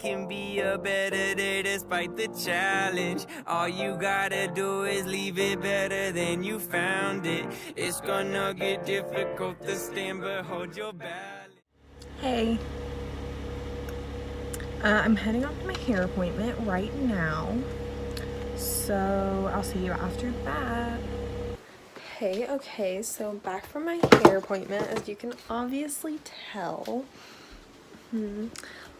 can be a better day despite the challenge. All you gotta do is leave it better than you found it. It's gonna get difficult to stand, but hold your balance. Hey. I'm heading off to my hair appointment right now. So I'll see you after that. Hey, okay, so back from my hair appointment, as you can obviously tell.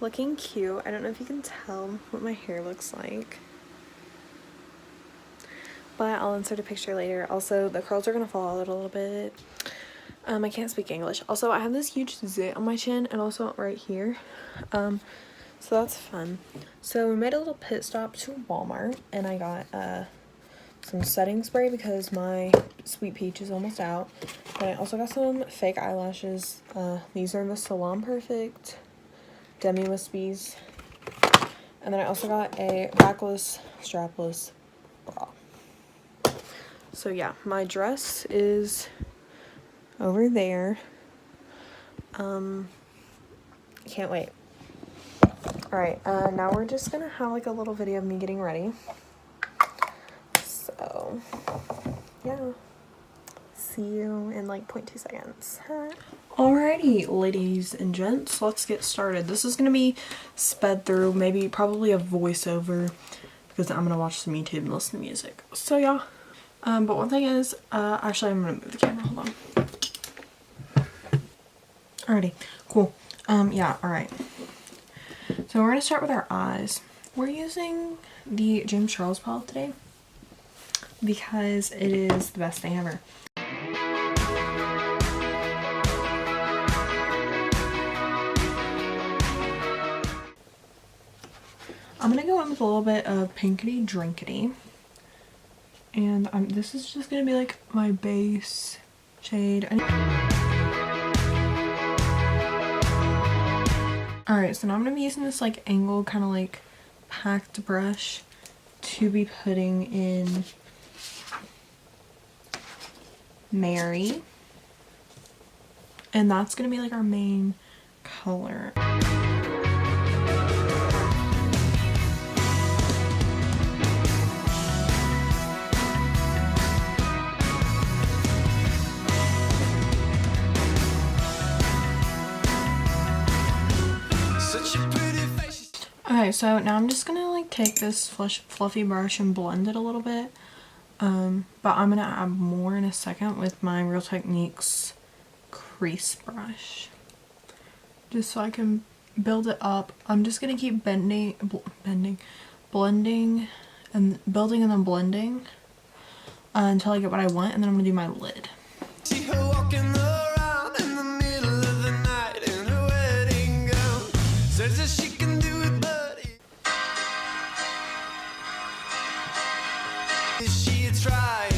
Looking cute. I don't know if you can tell what my hair looks like, but I'll insert a picture later. Also, the curls are gonna fall out a little bit. I can't speak English. Also, I have this huge zit on my chin and also right here. So that's fun. So we made a little pit stop to Walmart and I got some setting spray because my Sweet Peach is almost out. And I also got some fake eyelashes. These are the Salon Perfect Demi Wispies. And then I also got a backless, strapless bra. So yeah, my dress is over there. Can't wait. Alright, now we're just gonna have like a little video of me getting ready. So, yeah. See you in like 0.2 seconds. Alrighty, ladies and gents, let's get started. This is gonna be sped through, probably a voiceover, because I'm gonna watch some YouTube and listen to music. So yeah. But one thing is, actually I'm gonna move the camera, hold on. Alrighty, cool. Yeah, alright. So we're gonna start with our eyes. We're using the James Charles palette today because it is the best thing ever. I'm gonna go in with a little bit of Pinkity Drinkity. And this is just gonna be like my base shade. Alright, so now I'm gonna be using this like angled kind of like packed brush to be putting in Mary. And that's gonna be like our main color. Okay, so now I'm just gonna like take this fluffy brush and blend it a little bit. But I'm gonna add more in a second with my Real Techniques crease brush. Just so I can build it up. I'm just gonna keep blending and then blending until I get what I want, and then I'm gonna do my lid. See her walking around in the middle of the night in her wedding gown. Says that she can do it, but is she trying?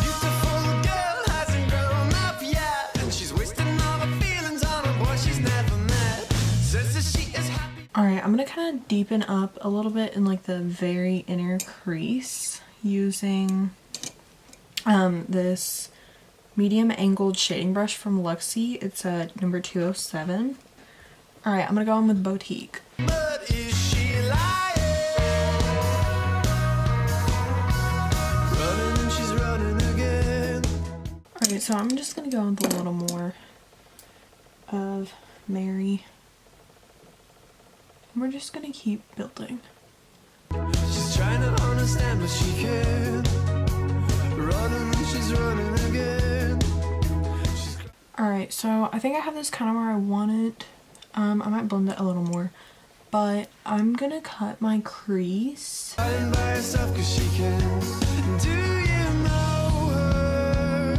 Beautiful girl hasn't grown up yet, and she's wasting all her feelings on a boy she's never met. Says that she is happy. Alright, I'm gonna kind of deepen up a little bit in like the very inner crease using this medium angled shading brush from Luxie. It's a number 207. Alright, I'm gonna go in with Boutique. But is she lying? Running and she's running again. Alright, so I'm just gonna go with a little more of Mary. And we're just gonna keep building. She's trying to understand what she can. Running and she's running again. Alright, so I think I have this kind of where I want it. I might blend it a little more, but I'm gonna cut my crease. By herself 'cause she can. Do you know her?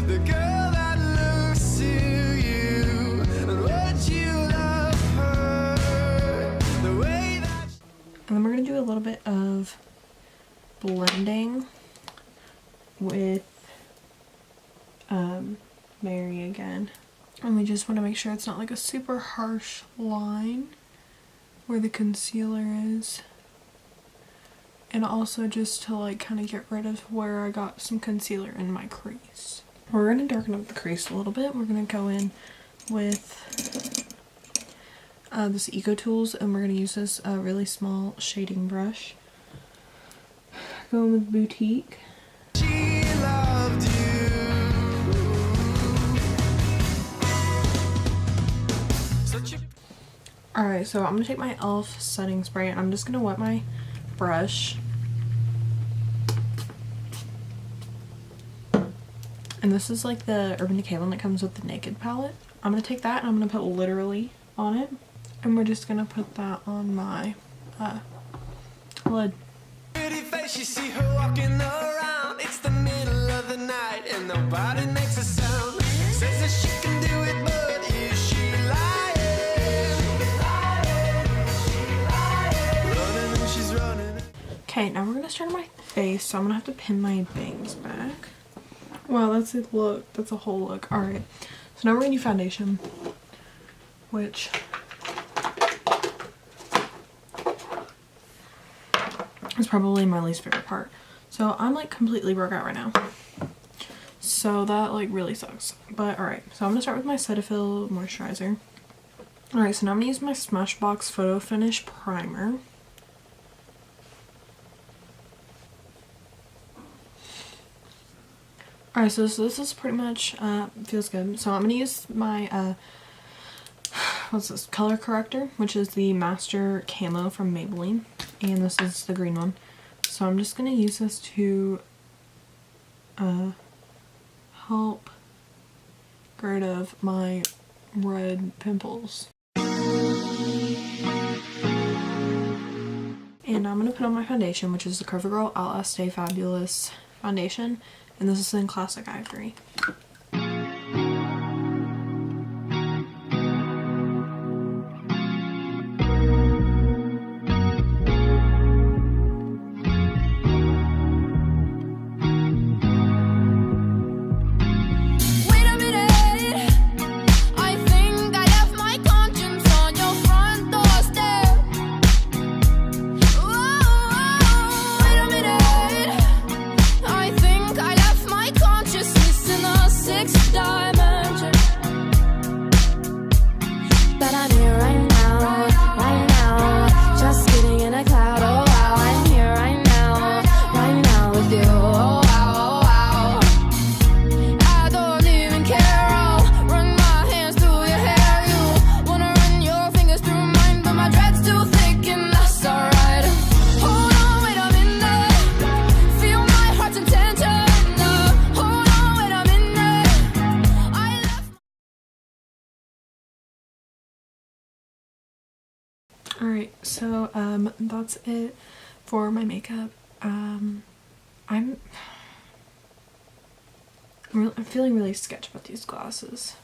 The girl that looks to you, and would you love her the way that. And then we're gonna do a little bit of blending with Mary again. And we just want to make sure it's not like a super harsh line where the concealer is. And also just to like kind of get rid of where I got some concealer in my crease. We're going to darken up the crease a little bit. We're going to go in with this Eco Tools, and we're going to use this really small shading brush. Going with Boutique. She loved you. Alright, so I'm going to take my e.l.f. setting spray and I'm just going to wet my brush. And this is like the Urban Decay one that comes with the Naked palette. I'm going to take that and I'm going to put Literally on it. And we're just going to put that on my lid. Pretty face, you see her walking around. It's the middle of the night and nobody makes a sound. Says that she can do it, but is she lying? Running and she's running. Okay, now we're going to start on my face, so I'm going to have to pin my bangs back. Wow, that's a look. That's a whole look. Alright, so now we're going to do foundation, which is probably my least favorite part. So I'm like completely broke out right now. So that like really sucks. But alright, so I'm going to start with my Cetaphil moisturizer. Alright, so now I'm going to use my Smashbox Photo Finish Primer. Alright, so this is pretty much, feels good. So I'm going to use my, what's this, color corrector, which is the Master Camo from Maybelline. And this is the green one. So I'm just going to use this to, help get rid of my red pimples. And I'm going to put on my foundation, which is the CoverGirl Outlast Stay Fabulous foundation. And this is in Classic Ivory. Alright, so that's it for my makeup. I'm feeling really sketchy about these glasses.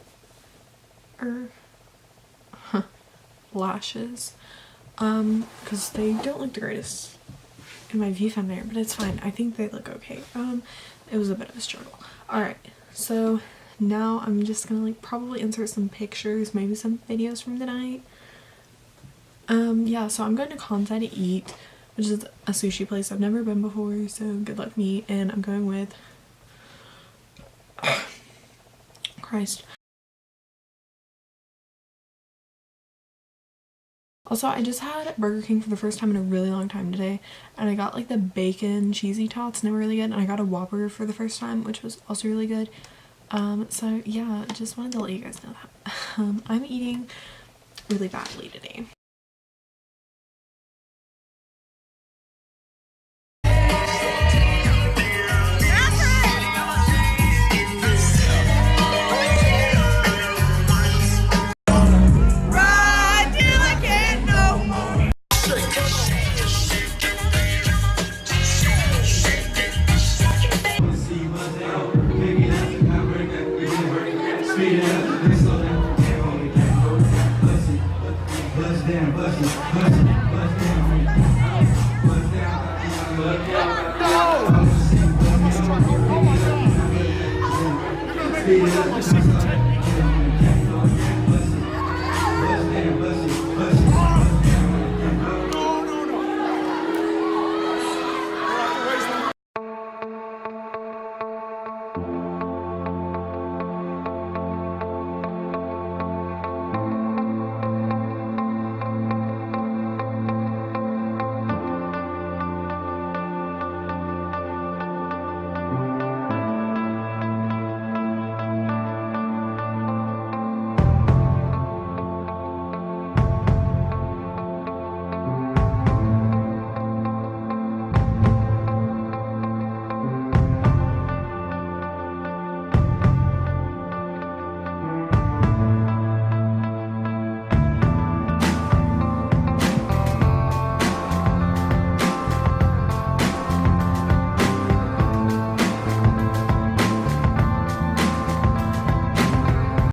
Lashes. Because they don't look the greatest in my viewfinder, but it's fine. I think they look okay. It was a bit of a struggle. Alright, so now I'm just gonna like probably insert some pictures, maybe some videos from the night. Yeah, so I'm going to Kansai to eat, which is a sushi place I've never been before, so good luck me. And I'm going with Christ. Also, I just had Burger King for the first time in a really long time today, and I got like the bacon cheesy tots, and they were really good, and I got a Whopper for the first time, which was also really good. So yeah, just wanted to let you guys know that. I'm eating really badly today.